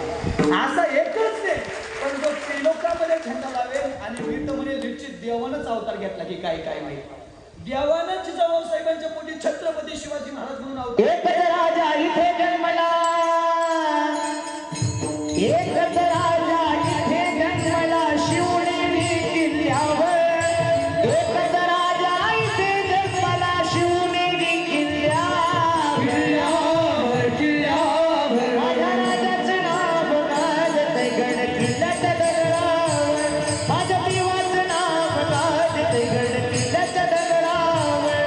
असा एकच नाही, पण जो त्रिलोकामध्ये झेंडा लावेल आणि मी तर म्हणे निश्चित देवानच अवतार घेतला की काय काय माहिती. देवानं जिजाऊ साहेबांच्या पोटी छत्रपती शिवाजी महाराज म्हणून अवतार. एकच राजा इथे जन्मला, एकच राजा इथे जन्मला शिवनेरी किल्ल्यावर. एकच राजा इथे जन्मला शिवनेरी किल्ल्यावर. माझ्या राजाचं नाव गाजतंय गड किल्ल्याच्या दगडावर. माझ्या देवाचं नाव गाजतंय गड किल्ल्याच्या दगडावर.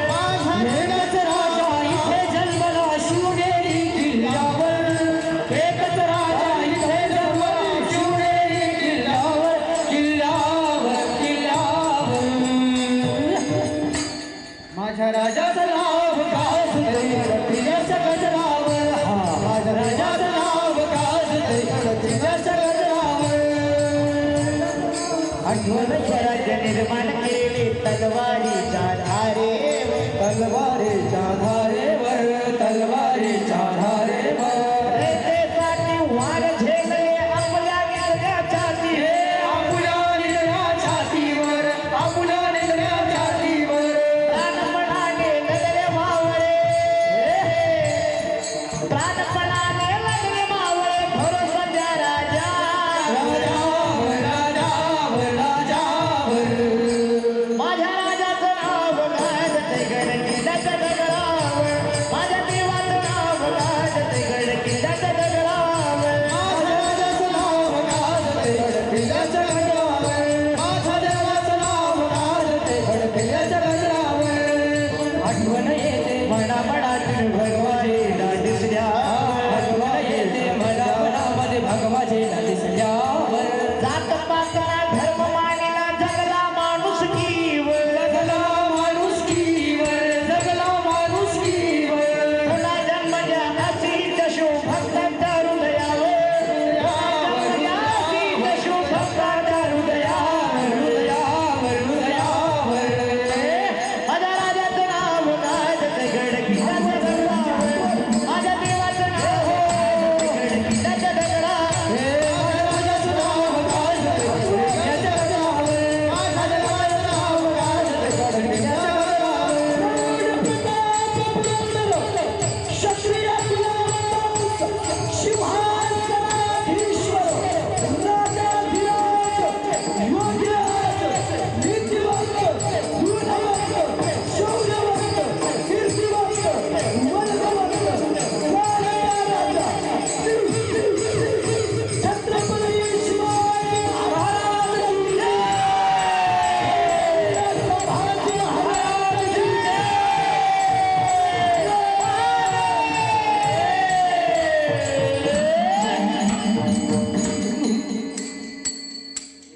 एकच राजा इथे जन्मला शिवनेरी किल्ल्यावर. एकच राजा इथे जन्मला शिवनेरी किल्ल्यावर. किल्ल्यावर किल्ल्यावर माझ्या राजाचं नाव गाजतंय किल्ल्याच्या गजरावर. हा माझ्या राजाचं नाव गाजतंय किल्ल्याच्या गजरावर. आठवण स्वराज्य निर्माण केले तलवारीच्या धारेवर. तलवारीच्या धारेवर. तलवारीच्या धारेवर देशासाठी वार झेलले आपल्या निळ्या छातीवर. आपल्या निळ्या छातीवर. आपल्या निळ्या छातीवर प्राणपणाने लढले मावळे. प्राणपणाने लढले मावळे. भरोसा द्या राजा. राजावर राजावर राजावर. माझ्या राजाचं नाव गाजतंय गड किल्ल्याच्या दगडावर. माझ्या देवाचं नाव गाजतंय गड किल्ल्याच्या दगडावर. माझ्या राजाचं नाव गाजतंय गड किल्ल्याच्या दगडावर. माझ्या देवाचं नाव गाजतंय गड किल्ल्याच्या दगडावर. आठवण येते म्हणा मनातून भगवाजीला दिसल्यावर. आठवण येते म्हणा मनामध्ये भगवाजीला दिसल्यावर. जात पाकरा धर्म मानिला जगला माणुसकीवर. जगला माणुसकीवर. जगला माणुसकीवर. पुन्हा जन्म द्या अशीच शिवभक्तांच्या हृदयावर. जन्म द्या अशीच शिवभक्तांच्या हृदयावर. हृदयावर हृदयावर माझ्या राजाचं नाव गाजतंय गड किल्ल्याच्या दगडावर. माझ्या देवाचं नाव गाजतंय गड किल्ल्याच्या दगडावर. माझ्या राजाचं नाव गाजतंय गड किल्ल्याच्या दगडावर. माझ्या देवाचं नाव गाजतंय गड किल्ल्याच्या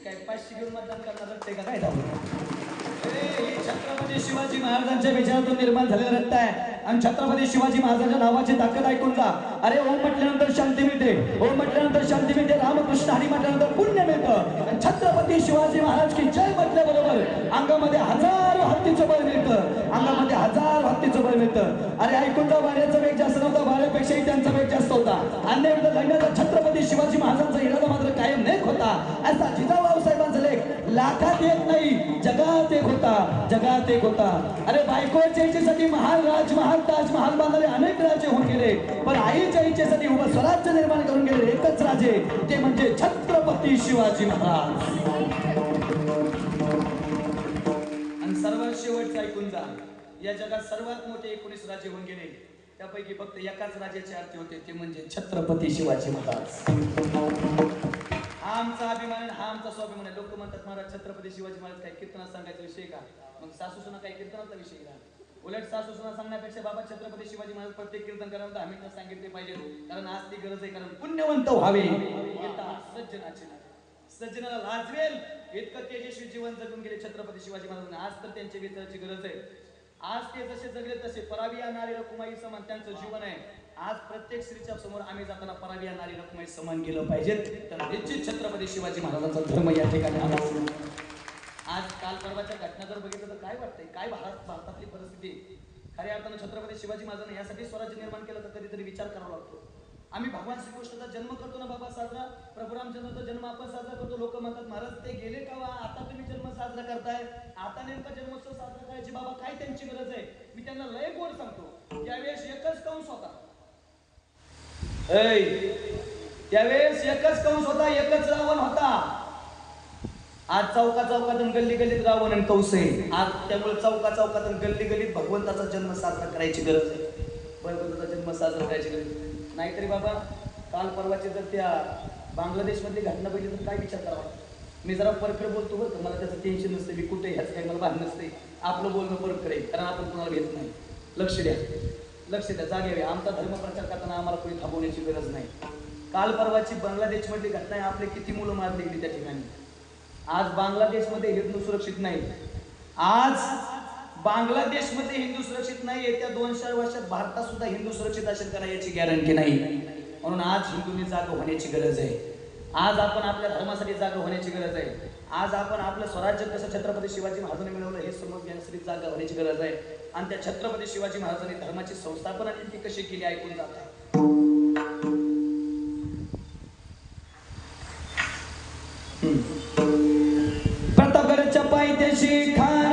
काय 500 घेऊन मतदान करणार रट्टे का काय झालं? हे छत्रपती शिवाजी महाराजांच्या विचारातून निर्माण झालेलं रट्टा आहे. आणि छत्रपती शिवाजी महाराजांच्या नावाची ताकद ऐकून जा. अरे ओम म्हटल्यानंतर शांती मिळते. ओम म्हटल्यानंतर शांती मिळते. रामकृष्ण हरी म्हटल्यानंतर पुण्य मिळतं. आणि छत्रपती शिवाजी महाराज की जय म्हटल्याबरोबर अंगामध्ये हजारो हत्तीचं बळ मिळतं. अंगामध्ये हजारो हत्तीचं बळ मिळतं. अरे ऐकून जा, वाऱ्याचा वेग जास्त नव्हता, वाऱ्यापेक्षाही त्यांचा वेग जास्त होता. अन्य विरुद्ध लढण्याचा छत्रपती शिवाजी महाराजांचा इरादा मात्र कायम नेक होता. असा जिजाऊ साहेबांचा लेख लाखात एक नाही, जगात एक होता. जगात एक होता. अरे बायकोच्या इच्छेसाठी महाराज महाल ताजमहाल बांधणारे अनेक राजे होऊन गेले, पण आईच्या इच्छेसाठी उभं स्वराज्य निर्माण करून गेले एकच राजे, ते म्हणजे छत्रपती शिवाजी महाराज. आणि सर्वात शेवटचं ऐकून जा, या जगात सर्वात मोठे 19 राजे होऊन गेले, त्यापैकी फक्त एकाच राजाचे अर्थ होते, ते म्हणजे छत्रपती शिवाजी महाराज. हा आमचा अभिमान आहे, हा आमचा स्वाभिमान आहे. लोक म्हणतात महाराज छत्रपती शिवाजी महाराज काय कीर्तनात सांगायचा विषय का? मग सासू सुना काय कीर्तनाचा विषय का? उलट सासू सुना सांगण्यापेक्षा बाबा छत्रपती शिवाजी महाराज प्रत्येक कीर्तन करायला आम्ही तर सांगितले पाहिजे, कारण आज ती गरज आहे. कारण पुण्यवंत व्हावे सज्जनाचे, सज्जनाला लाजवेल इतकं तेजस्वी जीवन जगून गेले छत्रपती शिवाजी महाराजांना. आज तर त्यांच्या विचाराची गरज आहे. आज ते जसे जगले तसे परावी नारी रकुमाई समान त्यांचं जीवन आहे. आज प्रत्येक स्त्रीच्या समोर आम्ही जाताना परावी नारी रकुमाई समान गेलं पाहिजे. तर निश्चित छत्रपती शिवाजी महाराजांचा धर्म या ठिकाणी आला. आज काल परवाच्या घटना जर बघितलं तर काय वाटतंय, काय भारतातली परिस्थिती. खऱ्या अर्थानं छत्रपती शिवाजी महाराजांनी यासाठी स्वराज्य निर्माण केलं तर कधीतरी विचार करावा लागतो. आम्ही भगवान श्रीकृष्णाचा जन्म करतो ना बाबा साजरा, प्रभू रामचंद्राचा जन्म आपण साजरा करतो. लोक म्हणतात महाराज ते गेले का वा, आता तुम्ही जन्म साजरा करताय, आता नेमका जन्मोत्सव साजरा करायची बाबा काय त्यांची गरज आहे. मी त्यांना लय गोड सांगतो. त्यावेळेस एकच कंस होता. त्यावेळेस एकच कंस होता, एकच रावण होता. आज चौका चौकातून गल्ली गल्लीत रावण आणि कंस आहे. आज त्यामुळे चौका चौकातून गल्ली गल्लीत भगवंताचा जन्म साजरा करायची गरज आहे. भगवंताचा जन्म साजरा करायची गरज नाहीतरी बाबा काल परवाची जर त्या बांगलादेशमधली घटना बघितली तर काय विचार करावा. मी जरा परफेक्ट बोलतो बरं, मला त्याचं टेन्शन नसतं. मी कुठे ह्याच काही मला भान नसते. आपलं बोलणं परफेक्ट आहे, कारण आपण कोणाला घेत नाही. लक्ष द्या, लक्ष द्या, जागे. आमचा धर्म प्रचार करताना आम्हाला कोणी थांबवण्याची गरज नाही. काल परवाची बांगलादेशमधली घटना आहे. आपले किती मुलं मारली गेली त्या ठिकाणी. आज बांगलादेशमध्ये हिंदू सुरक्षित नाही. आज बांगलादेशमध्ये हिंदू सुरक्षित नाही. येत्या 200 वर्षात भारतात सुद्धा हिंदू सुरक्षित असेल का याची गॅरंटी नाही. म्हणून आज हिंदूंनी जागा होण्याची गरज आहे. आज आपण आपल्या धर्मासाठी जागा होण्याची गरज आहे. आज आपण आपलं स्वराज्य कसं छत्रपती शिवाजी महाराजांनी मिळवलं हे समजण्यासाठी जागा होण्याची गरज आहे. आणि त्या छत्रपती शिवाजी महाराजांनी धर्माची संस्थापना ती कशी केली ऐकून जात आहे. प्रतापगडच्या पायथ्याशी खान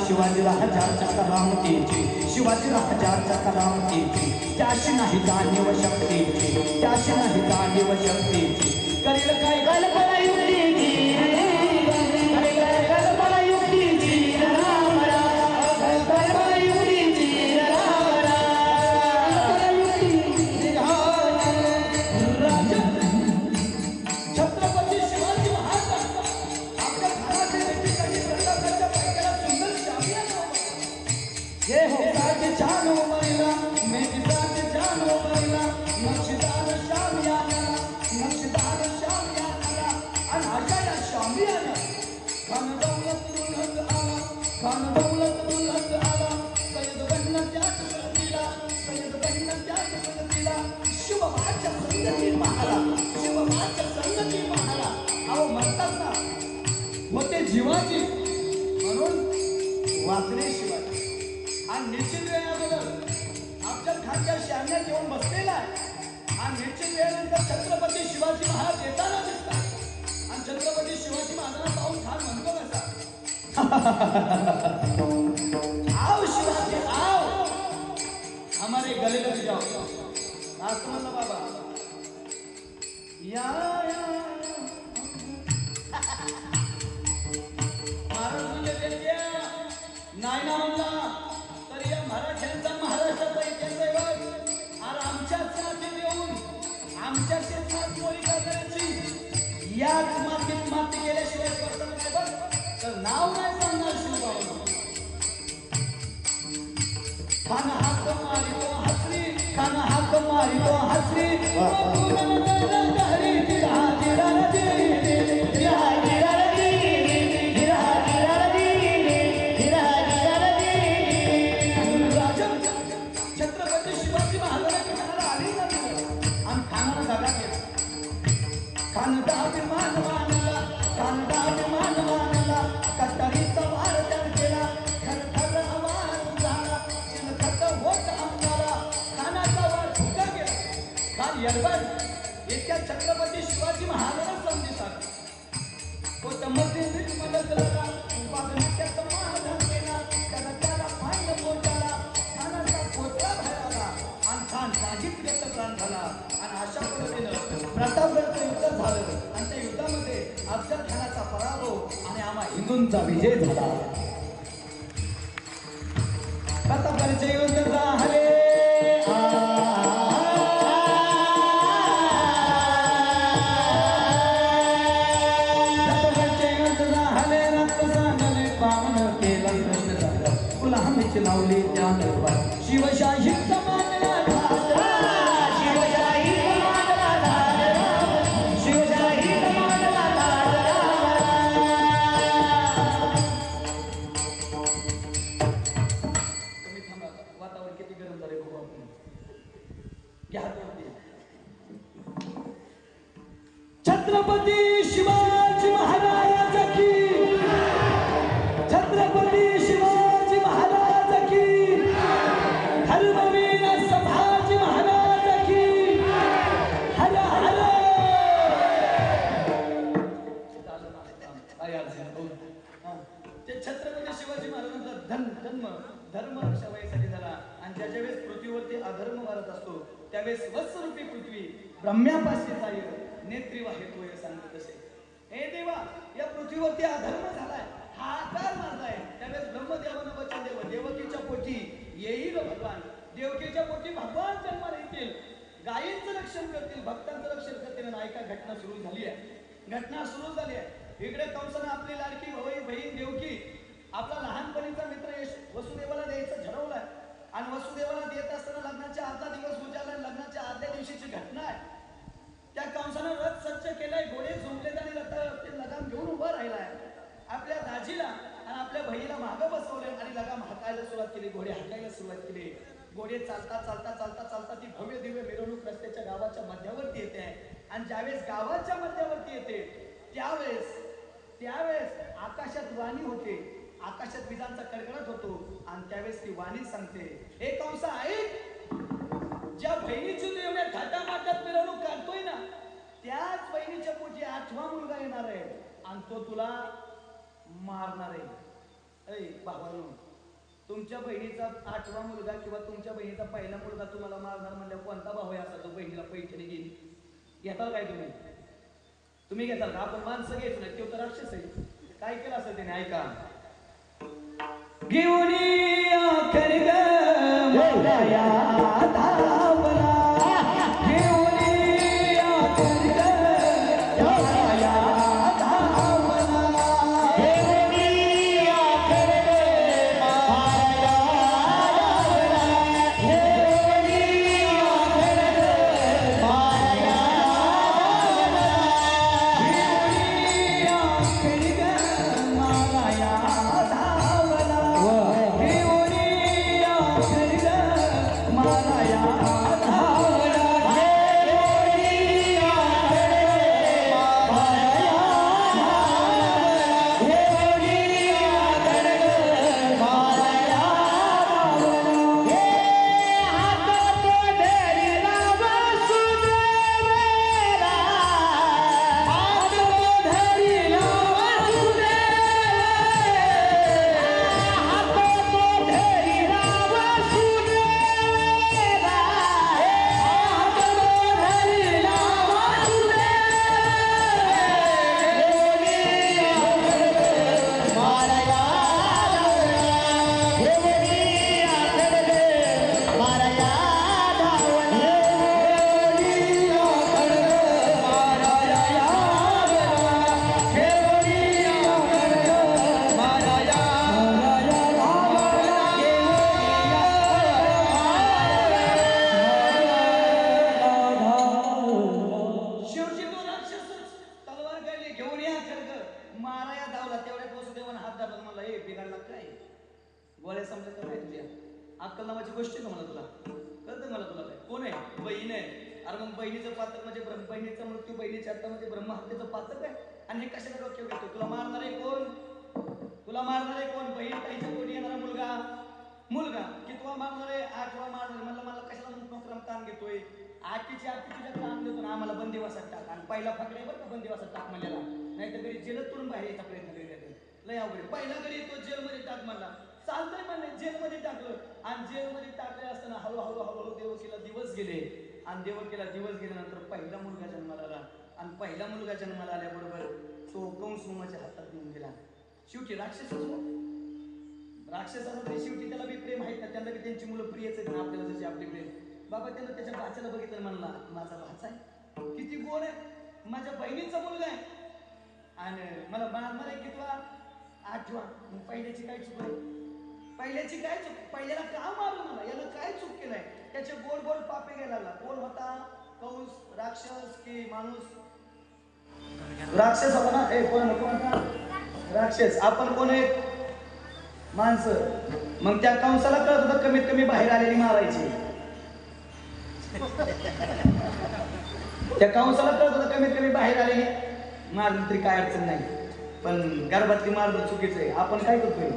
शिवाजी राजाच्या करामतीची, शिवाजी राजाच्या करामतीची, त्याशी नाही जाणीव शक्तीची, त्याशी नाही जाणीव शक्तीची. करील काय कल्पना युक्तीची, करील काय कल्पना युक्तीची, रामरा कल्पना युक्तीची, रामरा राजा छत्रपती शिवाजी महाराज आपल्या घराचे व्यक्तीसाठी प्रतापगडच्या पायथ्याला सुंदर शामिया ये हो साथ जानो मरला, मेरी साथ जानो मरला, नक्षदार शामियाना, नक्षदार शामियाना, अनाशा या शामियाना. खान दौलत दुल्हत आला, खान दौलत दुल्हत आला, सय्यद बनना त्याच संगतीला, सय्यद बनना त्याच संगतीला, शिवबाच्या संगती महारा, शिवबाच्या संगती महारा. अहो म्हणतात ना होते जीवाची म्हणून वाचले शिवाजी. आणि निश्चित वेळ अगोदर अफजल खानच्या शाम्यात येऊन बसलेला आहे. आणि निश्चित वेळेनंतर छत्रपती शिवाजी महाराज येताना दिसतात. आणि छत्रपती शिवाजी महाराजांना पाहून खान म्हणतो कसा, आओ शिवाजी आओ, हमारे गले लग जाओ. आज म्हणलं बाबा या महाराज म्हणजे नाही ना म्हणला तर या मराठ्यांचा महाराष्ट्राचा इतिहास आहे बघ. आणि आमच्याच मातीत येऊन आमच्या शेतात चोरी करण्याची याच मातीत माती गेल्याशिवाय करता नाही बघ. तर नाव नाही सांगणार शिवबाबा. खान हाक मारितो हसरी, खान हाक मारितो हसरी, इतक्या छत्रपती शिवाजी महाराजांना संधी साधली. तो मध्यंतरी मदत झाला, उपाधनाट्यात महाराज केला, त्याला त्याला फायदा पोहोचला, खानाचा पोचला बाहेर आला आणि खान जागीच व्यक्त प्राण झाला. आणि अशा पद्धतीनं प्रतापगडचं युद्ध झालं. आणि त्या युद्धामध्ये अफजल खानाचा पराभव आणि आम्हा हिंदूंचा विजय झाला. प्रतापगडचे युद्ध झाले. लावली त्यानंतर शिवशाही समानला शिवशाही समानला शिवशाही समानला किती गरम झाले खूप आपण घ्या हातावरती. छत्रपती शिवाजी महाराज की, छत्रपती शिवाजी महाराज की, धर्मवीर संभाजी महाराज की, हर हर. ते छत्रपती शिवाजी महाराजांचा धर्म रक्षा व्हायसाठी झाला. आणि ज्याच्या वेळेस पृथ्वीवरती अधर्म वाढत असतो त्यावेळेस वत्सरूपी पृथ्वी ब्रह्म्यापाशी जाय नेत्री वाहेतोय सांगत असे. हे देवा, या पृथ्वीवरती अधर्म झालाय, हाकार मारलाय. त्यावेळेस ब्रह्मदेवानं वचन देव, देवकीच्या पोटी येईल भगवान, देवकीच्या पोटी भगवान जन्माला येतील, गायींचं रक्षण करतील, भक्तांचं रक्षण करतील. आणि ऐका, घटना सुरू झाली आहे. घटना सुरू झाली आहे. इकडे कंसानं आपली लाडकी बहीण देवकी, आपला लहानपणीचा मित्र यश वसुदेवाला द्यायचं ठरवलंय. आणि वसुदेवाला देत असताना लग्नाच्या आदला दिवस उजाला, लग्नाच्या आदल्या दिवशीची घटना आहे. त्या कंसानं रथ सज्ज केलाय, घोडे झुंपलेत आणि ते लगाम घेऊन उभा राहिलाय. आपल्या दाजीला आणि आपल्या बहिणीला मागं बसवलंय आणि लगाम हाकायला सुरुवात केली, घोडे हाकायला सुरुवात केली. घोडे चालता चालता चालता चालता ती भव्य दिव्य मिरवणूक रस्त्याच्या गावाच्या मध्यावरती येते आहे. आणि ज्यावेळेस गावाच्या मध्यावरती येते त्यावेळेस आकाशात वाणी होते, आकाशात विजांचा कडकडाट होतो. आणि त्यावेळेस ती वाणी सांगते, हे कंसा ऐक, ज्या बहिणीची तू एवढ्या थाटामाटात मिरवणूक काढतोय ना, त्याच बहिणीच्या पोटी 8वा मुलगा येणार आहे आणि तो तुला मारणार आहे. ऐ भावानो, तुमच्या बहिणीचा 8वा मुलगा किंवा तुमच्या बहिणीचा पहिला मुलगा तुम्हाला मारणार म्हणजे कोणता भाऊ आहे असा जो बहिणीला पैठणी घेईल? घेताल काय तुम्ही घेताल का? आपण माणसं घ्यायचं नाही, तो तर राक्षस आहे. काय केलं असं त्याने? ऐका, घेऊन गोळ्या समजत काय तुझ्या? अक्कल नावाची गोष्ट आहे का मला? तुला कळतं मला? तुला काय कोण आहे? बहीण आहे. अरे मग बहिणीचं पात्र म्हणजे बहिणीचा मृत्यू बहिणीच्या हातामध्ये ब्रह्महत्येचं पात्र काय? आणि हे कशाला डोक्यावर घेतो? तुला मारणार आहे कोण? तुला मारणार आहे कोण? बहीण ताईच्या पोटी येणारा मुलगा कितवा मारणार आहे? 8वा मारणार. मला कशाला नोकराम ताण घेतोय? आठीची तुझ्याकडे आणून देतो ना, आम्हाला बंदिवासात टाक. आणि पहिला फाकडे बरं का बंदिवासात टाक म्हणलेला, नाही तर घरी जेलत तोडून बाहेर यायचा प्रयत्न करीत लय अवघड. पहिला घरी तो जेलमध्ये टाक म्हणला, चालतंय म्हणले, जेलमध्ये टाकलं. आणि जेलमध्ये टाकले असताना हळूहळू देवकीला दिवस गेले. आणि देवकीला दिवस गेल्यानंतर पहिला मुलगा जन्माला आला. आणि पहिला मुलगा जन्माला आल्याबरोबर तो कंस मामाच्या हातात येऊन गेला. शेवटी राक्षसाला तरी शेवटी त्याला बी प्रेम आहेत ना, त्यांना बी त्यांची मुलं प्रियच आहेत ना आपल्याला जशी आपली प्रेम. बाबा त्यानं त्याच्या भाच्याला बघितलं, म्हणला माझा भाचा आहे, किती गोड आहे, माझ्या बहिणीचा मुलगा आहे आणि मला मारणार आहे कितवा? 8वा. पहिल्याची काय चूक आहे? पहिल्याला का मारलं मला? यानं काय चूक केलंय? त्याचे गोड गोड पापे घ्यायला लागला. कोण होता? कंस राक्षस की माणूस? राक्षस होता ना. कोण होता? राक्षस. आपण कोण आहे? माणसं. मग त्या कंसाला कळत होतं कमीत कमी बाहेर आलेली मारायची. त्या कंसाला कळत होतं कमीत कमी बाहेर आलेली मारली तरी काय अडचण नाही. पण गर्भातली मारणं चुकीचं आहे. आपण काय करतोय?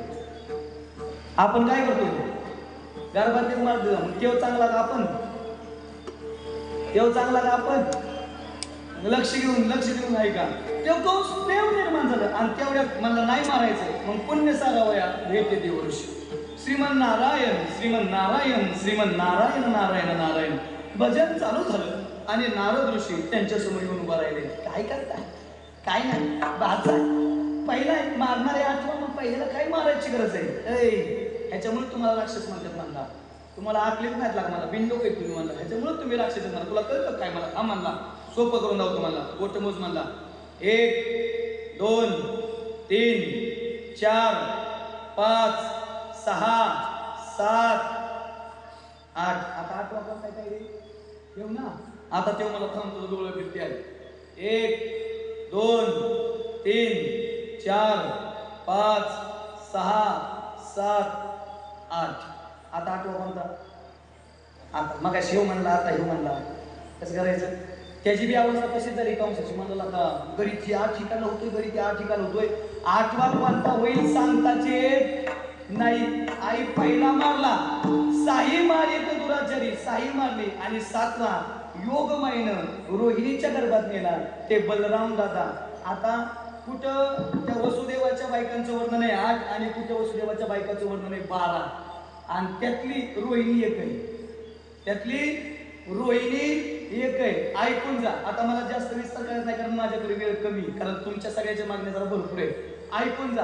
गर्भातलीच मारतो. तेव्हा चांगला का आपण? लक्ष देऊन ऐका. तेव्हा कंस प्रेम निर्माण झालं आणि तेवढ्यात मला नाही मारायचं. मग पुण्य सागावया भेटे देवर्ष श्रीमन्नारायण श्रीमन्नारायण श्रीमन्नारायण नारायण नारायण भजन चालू झालं आणि नारद ऋषी त्यांच्या समोर येऊन उभा राहिले. काय करता? काय नाही बाचा पहिला मारणारे आठवा. मग पहिल्याला काय मारायची गरज आहे? ह्याच्यामुळे तुम्हाला राक्षस म्हणतात म्हणला. तुम्हाला आकलीच नाही लाग मला बिंडो काही तुम्ही म्हणला. ह्याच्यामुळे तुम्ही राक्षस म्हणला. तुला कळतं काय मला? हा म्हणला सोपं करून जाऊ तुम्हाला. गोट मोज म्हणला 1 2 3 4 5 6 7 8. आता 8 वाजता काय काय रे येऊ ना. आता तेव्हा मला थांबतो डोळे फिरते आले. 1 2 3 4 5 6 7 8. आता 8 कोणता? आता मग शिव म्हणला आता हिव म्हणला. कसं करायचं? त्याची बी अवस्था कशी झाली कंसाची. म्हणला आता गरीची 8 ठिकाणं होतोय. गरीची 8 ठिकाण होतोय. 8वा कोणता होईल सांगताचे नाही. आई पहिला मारला साही मारली तर दुराचारी साही मारली आणि 7वा योगमायनं रोहिणीच्या गर्भात नेला ते बलराम दादा. आता कुठं त्या वसुदेवाच्या बायकांचं वर्णन आहे 8 आणि कुठं वसुदेवाच्या बायकांचं वर्णन आहे 12 आणि त्यातली रोहिणी एक आहे. ऐकून जा. आता मला जास्त विस्तार करायचा नाही कारण माझ्याकडे वेळ कमी. कारण तुमच्या सगळ्याच्या मागण्या जरा भरपूर आहे. ऐकून जा.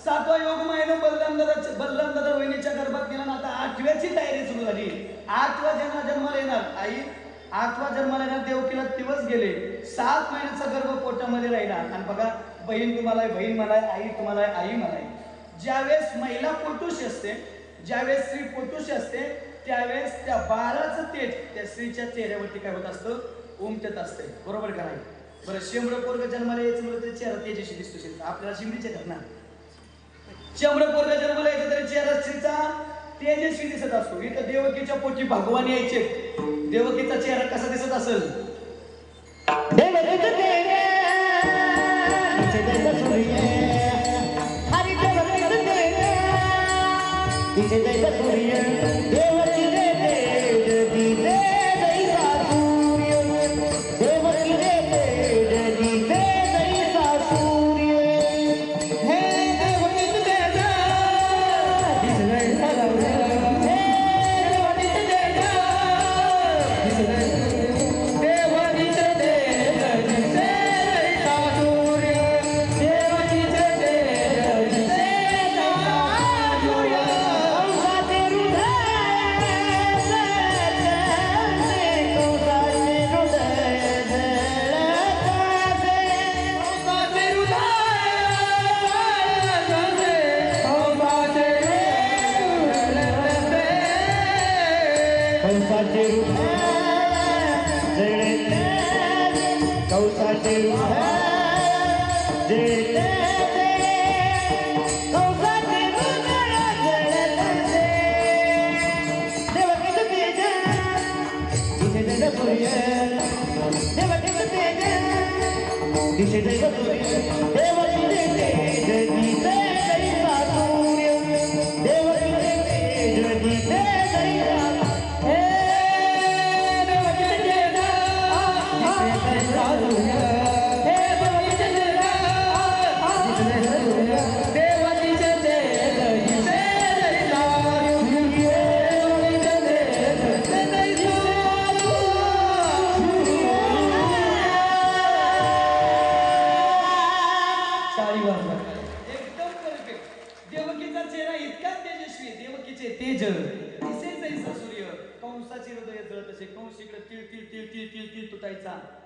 7वा योगमायेनं बलराम दादा रोहिणीच्या गर्भात गेला ना. आता 8व्याची तयारी सुरू झाली. 8वा जन्माला येणार आई. 8वा जन्माला येणार. देवकीला दिवस गेले. 7 महिन्याचा गर्भ पोटामध्ये राहिला. आणि बघा बहीण तुम्हाला बहीण म्हणाय आई तुम्हाला आई म्हणाय. ज्यावेळेस महिला पोटुशी असते ज्यावेळेस स्त्री पोटुशी असते त्यावेळेस त्या बाळाचं तेज त्या स्त्रीच्या चेहऱ्यावरती काय होत असतं? उमटत असते. बरोबर का नाही? बरं शेंबड पोरग जन्माला यायचं म्हणजे तरी चेहरा तेजस्वी दिसतो. आपल्याला शिंबडीचे घटना शेंबड पोरग जन्माला यायचं तरी चेहरा स्त्रीचा तेजस्वी दिसत असतो. इथं देवकीच्या पोटी भगवान यायचे. देवकीचा चेहरा कसा दिसत असेल?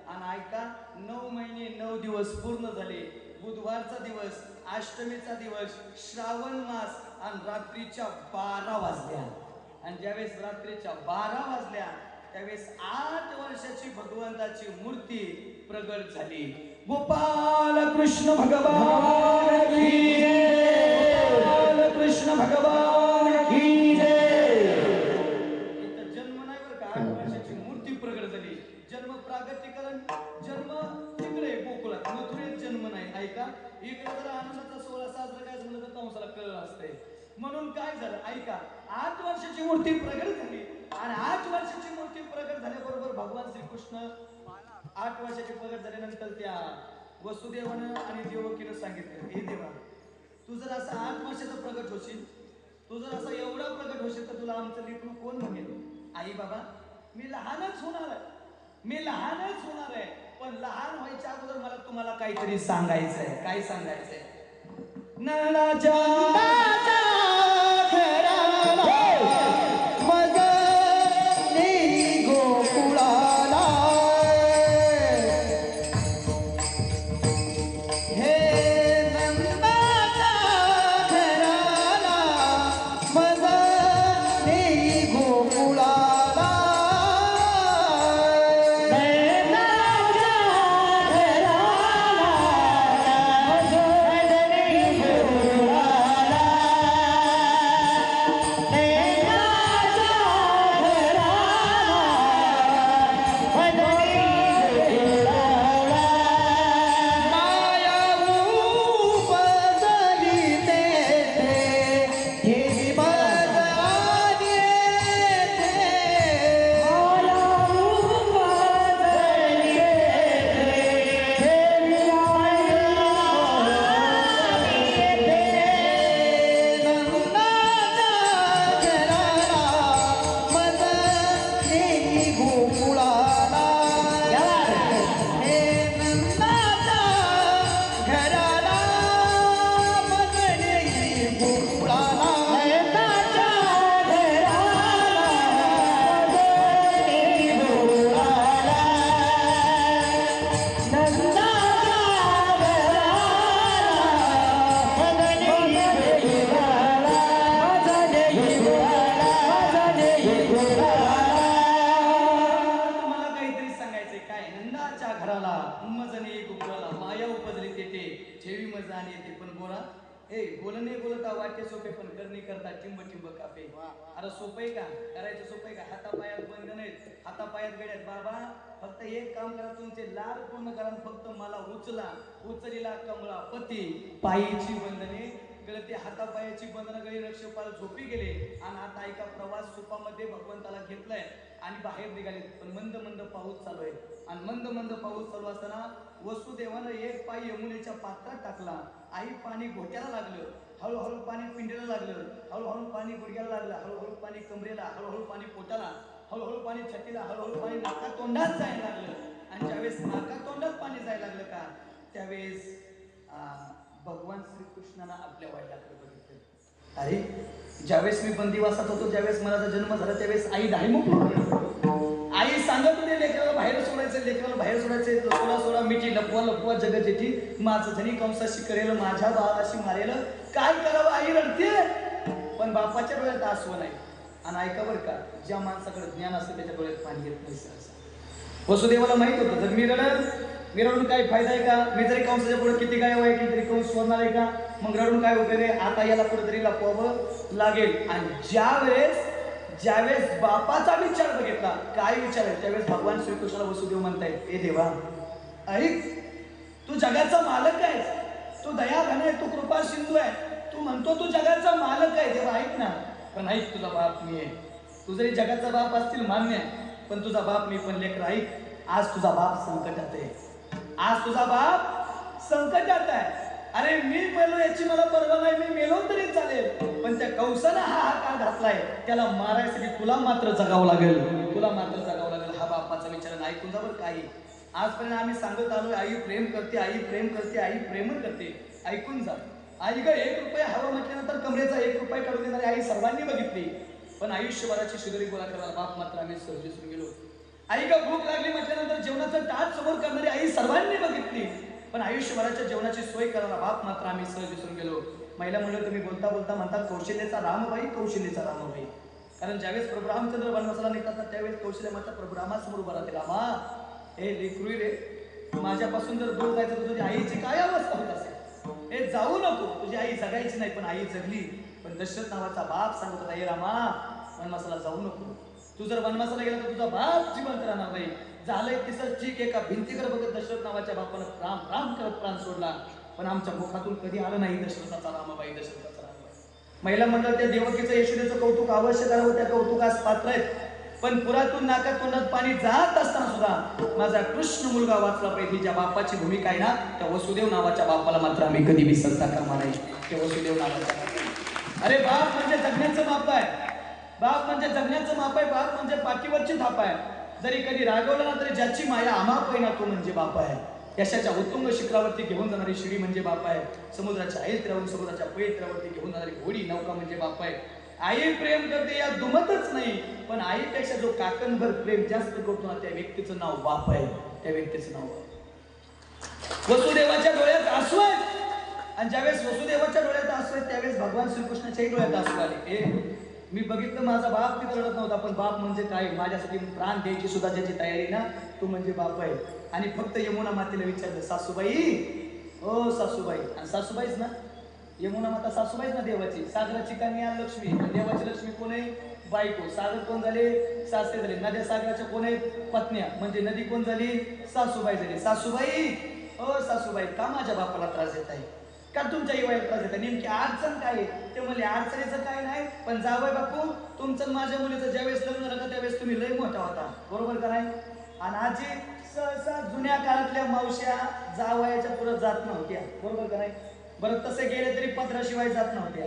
आणि ऐका 9 महिने 9 दिवस पूर्ण झाले. बुधवारचा दिवस अष्टमीचा दिवस श्रावण मास आणि रात्रीच्या 12 वाजल्या. आणि ज्यावेळेस रात्रीच्या 12 वाजल्या त्यावेळेस 8 वर्षाची भगवंताची मूर्ती प्रगट झाली. गोपाल कृष्ण भगवान की जय. गोपाल कृष्ण भगवान की जय. इथं जन्म नाही बरं का 8 वर्षाची मूर्ती प्रगट झाली. जन्म प्रागतिकरण जन्म तिकडे गोकुळात मथुरेत जन्म नाही. ऐका इकडे जर आनंदाचा सोहळा साजरा करायचं म्हणलं तर कंसाला कळलं असतंय. म्हणून काय झालं ऐका 8 वर्षाची मूर्ती प्रगट झाली आणि 8 वर्षाची मूर्ती प्रगट झाल्याबरोबर भगवान श्रीकृष्ण 8 वर्षाची प्रगट झाल्यानंतर त्या वसुदेवानं आणि देवकीनं सांगितलं हे देवा तू जर असं 8 वर्षाचं प्रगट होशील तू जर असं एवढा प्रगट होशील तर तुला आमचं लेकरू कोण म्हणेल. आई बाबा मी लहानच होणार आहे मी लहानच होणार आहे पण लहान व्हायच्या अगोदर मला तुम्हाला काहीतरी सांगायचंय. काय सांगायचंय नळाच्या घराला मग नेई गोकुळाला हे नंदाच्या घराला मग नेई गोकुळाला नंदाच्या घराला मग नेई गोकुळाला वाक्य सोपे पण करणी करता टिंब टिंब कापे. अरे सोपे का करायचं सोपे का हातापायात बंद नाहीत हातापायात गड्यात बाबा फक्त एक काम करा तुमचे लाड पूर्ण करा फक्त मला उचला उचलीला कमळा पती पायीची बंधने गळते हातापायाची बंधनं गळी रक्षपाल झोपी गेले आणि आता ऐका प्रवास सुपामध्ये भगवंताला घेतलाय आणि बाहेर निघाले पण मंद मंद पाऊस चालू आहे आणि मंद मंद पाऊस चालू असताना वसुदेवानं एक पाय यमुनेच्या पात्रात टाकला. आई पाणी घोट्याला लागलं हळूहळू पाणी पिंडीला लागलं हळूहळू पाणी गुडघ्याला लागलं हळूहळू पाणी कमरेला हळूहळू पाणी पोटाला हळूहळू पाणी छातीला हळूहळू पाणी नाका तोंडात जायला लागलं आणि ज्यावेळेस नाका तोंडात पाणी जायला लागलं का त्यावेळेस भगवान श्रीकृष्णानं आपल्या वडिलांकडे बघितलं. अरे ज्यावेळेस मी बंदिवासात होतो ज्यावेळेस मला जन्म झाला त्यावेळेस आई धायमुख आई सांगत होते लेकराला बाहेर सोडायचं लेकराला बाहेर सोडायचं सोडा सोडा मिठी लपवा लपवा जगत येते माझं धनी कंसाशी करेल माझ्या बाळाशी मारेल काय करावं आई रडते पण बापाच्या डोळ्यात आसव नाही. आणि ऐका बरं का ज्या माणसाकडे ज्ञान असतं त्याच्या डोळ्यात पाणी येत नाही. वसुदेवाला माहित होतं जर मी रडून काय फायदा आहे का मी जरी कंसाच्या पुढे किती काय वाईट तरी कंस सोडणार आहे का मग रडून काय उपयोग आहे. आता याला कुठेतरी लपवावं लागेल. आणि ज्यावेळेस बापाचा विचार बघितला काय विचार आहे त्यावेळेस भगवान श्रीकृष्णाला वसुदेव म्हणतायत ए देवा ऐक तू जगाचा मालक आहेस तू दयाघन आहे तू कृपा सिंधू आहे तू म्हणतो तू जगाचा मालक आहे देवा ऐक ना पण ऐक तुझा बाप मी आहे. तू जरी जगाचा बाप असतील मान्य आहे पण तुझा बाप मी पण लेकर ऐक आज तुझा बाप संकटात आहे आज तुझा बाप संकटात आहे. अरे मी मेलो याची मला परवा नाही मी मेलो तरी चालेल पण त्या कंसानं हा काळ घातलाय त्याला मारायसाठी तुला मात्र जगावं लागेल हा बापाचा विचार ऐकून जा बरं काही आजपर्यंत आम्ही सांगत आलोय आई प्रेम करते आई प्रेम करते ऐकून जा. आई ग 1 रुपया हवं म्हटल्यानंतर कमरेचा 1 रुपया काढून देणारी आई सर्वांनी बघितली पण आयुष्यभराची शिदोरी गोळा करायला बाप मात्र आम्ही सर्जेसून गेलो. आई ग भूक लागली म्हटल्यानंतर जेवणाचं ताट समोर करणारी आई सर्वांनी बघितली पण आयुष्यभराच्या जेवणाची सोय करायला बाप मात्र आम्ही सहज विसरून गेलो. महिला म्हणलं तुम्ही बोलता बोलता म्हणतात कौशल्याचा रामबाई कारण ज्यावेळेस प्रभू रामचंद्र वनवासाला निघतात त्यावेळेस कौशल्य म्हणतात प्रभू रामासमोर उभा राहते रामा हे लेकरू रे माझ्यापासून जर दूर जायचं तर तुझ्या आईची काय अवस्था होत असेल हे जाऊ नको तुझी आई जगायची नाही पण आई जगली पण दशरथ नावाचा बाप सांगत होता, हे रामा वनवासाला जाऊ नको. तू जर वनवासाला गेला तर तुझा बाप जिवंत राहणार नाही. झालंय तिसरं ठीक. एका भिंतीकडे बघत दशरथ नावाच्या बापानं राम राम करत प्राण सोडला. पण आमच्या मुखातून कधी आलं नाही दशरथाचा रामाबाई, दशरथाचा रामाबाई. महिला मंडळ त्या देवकीचं यशोदेचं कौतुक अवश्य करावं, त्या कौतुकास पात्र आहेत. पण पुरातून नाकात तोंडात पाणी जात असताना सुद्धा माझा कृष्ण मुलगा वाचला पाहिजे. ज्या बापाची भूमिका आहे ना, त्या वसुदेव नावाच्या बापाला मात्र आम्ही कधी विसरता कामा नाही. त्या वसुदेव नावाच्या, अरे बाप म्हणजे जगण्याचं माप आहे. बाप म्हणजे जगण्याचं माप आहे. बाप म्हणजे पाठीवरची थाप आहे. जरी कधी रागवलं ना तरी ज्याची माया अमाप आहे ना, तो म्हणजे बाप आहे. यशाच्या उत्तुंग शिखरावरती घेऊन जाणारी शिडी म्हणजे बाप आहे. समुद्राच्या ऐत्र्यावरून समुद्राच्या पवित्र्यावरती घेऊन जाणारी घोडी नौका म्हणजे बाप आहे. आई प्रेम करते या दुमतच नाही, पण आईपेक्षा जो काकणभर प्रेम जास्त करतो ना, त्या व्यक्तीचं नाव बाप आहे. त्या व्यक्तीचं नाव बाप. वसुदेवाच्या डोळ्यात आसू आहेत, आणि ज्यावेळेस वसुदेवाच्या डोळ्यात आसू आहेत त्यावेळेस भगवान श्रीकृष्णाच्याही डोळ्यात आसू आले. मी बघितलं माझा बाप तिथं रडत नव्हता, पण बाप म्हणजे काय, माझ्यासाठी प्राण द्यायची सुद्धा ज्याची तयारी ना, तो म्हणजे बाप आहे. आणि फक्त यमुना मातेला विचारलं, सासूबाई, ओ सासूबाई. आणि सासूबाईच ना, यमुना माता सासूबाईच ना देवाची. सागराची कन्या लक्ष्मी, आणि देवाची लक्ष्मी कोण आहे, बायको. सागर कोण झाले, सासरे झाले. नद्या सागराच्या कोण आहेत, पत्न्या. म्हणजे नदी कोण झाली, सासूबाई झाली. सासूबाई, ओ सासूबाई, का माझ्या बापाला त्रास देत आहे, का तुमच्या युवाला त्रास देत आहे, नेमकी अडचण काय आहे. ते म्हणले अडचणीचं काय नाही, पण जावय बापू, तुमचं माझ्या मुलीचं ज्यावेळेस लग्न झालं त्यावेळेस तुम्ही लय मोठा होता, बरोबर का नाही. आणि आजी सहसा जुन्या काळातल्या मावश्या जावयाच्या पुढे जात नव्हत्या, बरोबर का नाही. बरं तसे गेले तरी पत्राशिवाय जात नव्हत्या,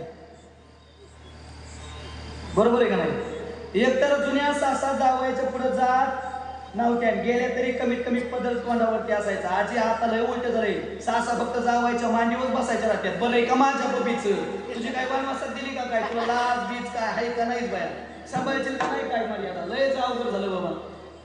बरोबर आहे का नाही. एकतर जुन्या सासा जावयाच्या पुढे जात नव्हत्या, गेल्या तरी कमीत कमी पदर तोंडावरती असायचा. आजी आता लय उलट झालंय, सासा फक्त जावायच्या मांडीवर बसायच्या राहत्यात. बरं आहे का माझ्या बबीचं, तुझी काय वनवासात दिली का काय, तुला लाज बीज काय आहे का नाहीच बाया, सांभाळायची का नाही काय मर्यादा. लयच अवघड झालं बाबा,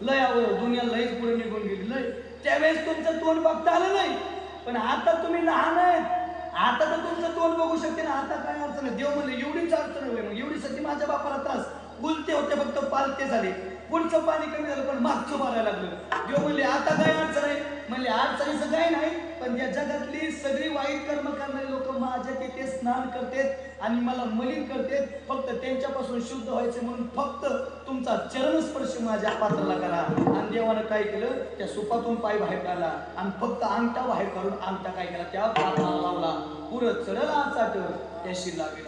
लय अवघड, दुनिया लयच पुढे निघून गेली. लय त्यावेळेस तुमचं तोंड बघता आलं नाही, पण आता तुम्ही लहान आहेत, आता तर तुमचं तोंड बघू शकते ना. आता काय अडचण आहे, देव म्हणले एवढीच अडचण होय, मग एवढीसाठी माझ्या बापाला त्रास. बोलते होते फक्त पालते झाले, पुढचं पाणी कमी झालं पण मागचं मारायला लागलं. देव म्हणले आता काय अडचण आहे, म्हणले अडचणीचं काय नाही, पण या जगातली सगळी वाईट कर्म करणारी लोक माझ्या तिथे स्नान करतात आणि मला मलिन करतात. फक्त त्यांच्यापासून शुद्ध व्हायचे म्हणून फक्त तुमचा चरणस्पर्श माझ्या पात्राला करा. आणि देवानं काय केलं, त्या सुपातून पाय बाहेर काढला आणि फक्त अंगठा बाहेर काढून अंगठा काय केला, त्या पात्राला लावला. पुरं चढला चाट त्याशी लागेल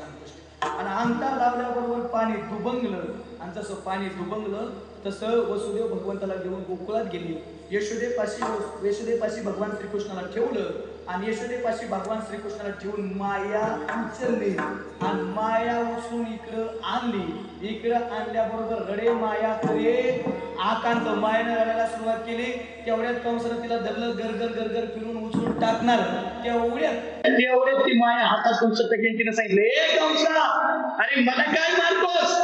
आणि अंगठा लावल्याबरोबर पाणी दुबंगलं. आणि जसं पाणी दुबंगलं तसं वसुदेव भगवंताला घेऊन गोकुळात गेली. यशोदेपाशी भगवान श्रीकृष्णाला ठेवलं आणि यशोदेपाशी भगवान श्रीकृष्णाला ठेवून माया उचलली आणि माया उचलून इकडं आणली. इकडं आणल्याबरोबर रडे माया करे आकांत मायाने रडायला सुरुवात केली. तेवढ्यात कंसानं तिला धरलं, गरगर गरगर फिरून उचलून टाकणार. तेवढ्यात ती माया हातात कंस टाकेन. तिने सांगितलं, ए कंसा, अरे मला काय मारतोस,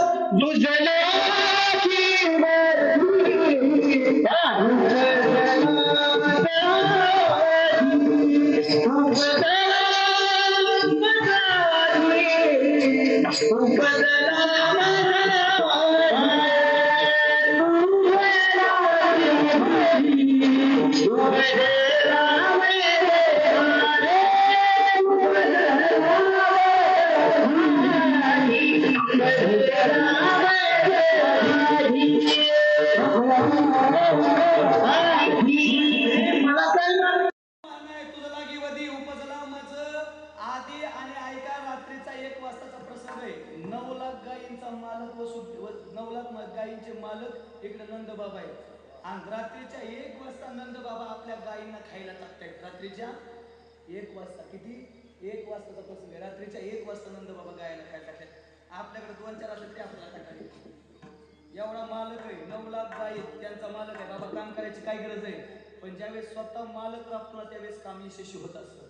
गायींचे मालक इकडे नंदबाबा आहे. आणि रात्रीच्या 1 वाजता नंदबाबा आपल्या गायींना खायला टाकतायत. रात्रीच्या 1 वाजता, किती 1 वाजताचा प्रसंग आहे. रात्रीच्या 1 वाजता नंदबाबा गायला खायला टाकतात. आपल्याकडे 2-4 असतात ते आपल्याला टाकायचे. एवढा मालक आहे, 9 लाख गायी त्यांचा मालक आहे. बाबा काम करायची काय गरज आहे, पण ज्यावेळेस स्वतः मालक राबतो ना त्यावेळेस काम यशस्वी होत असतं.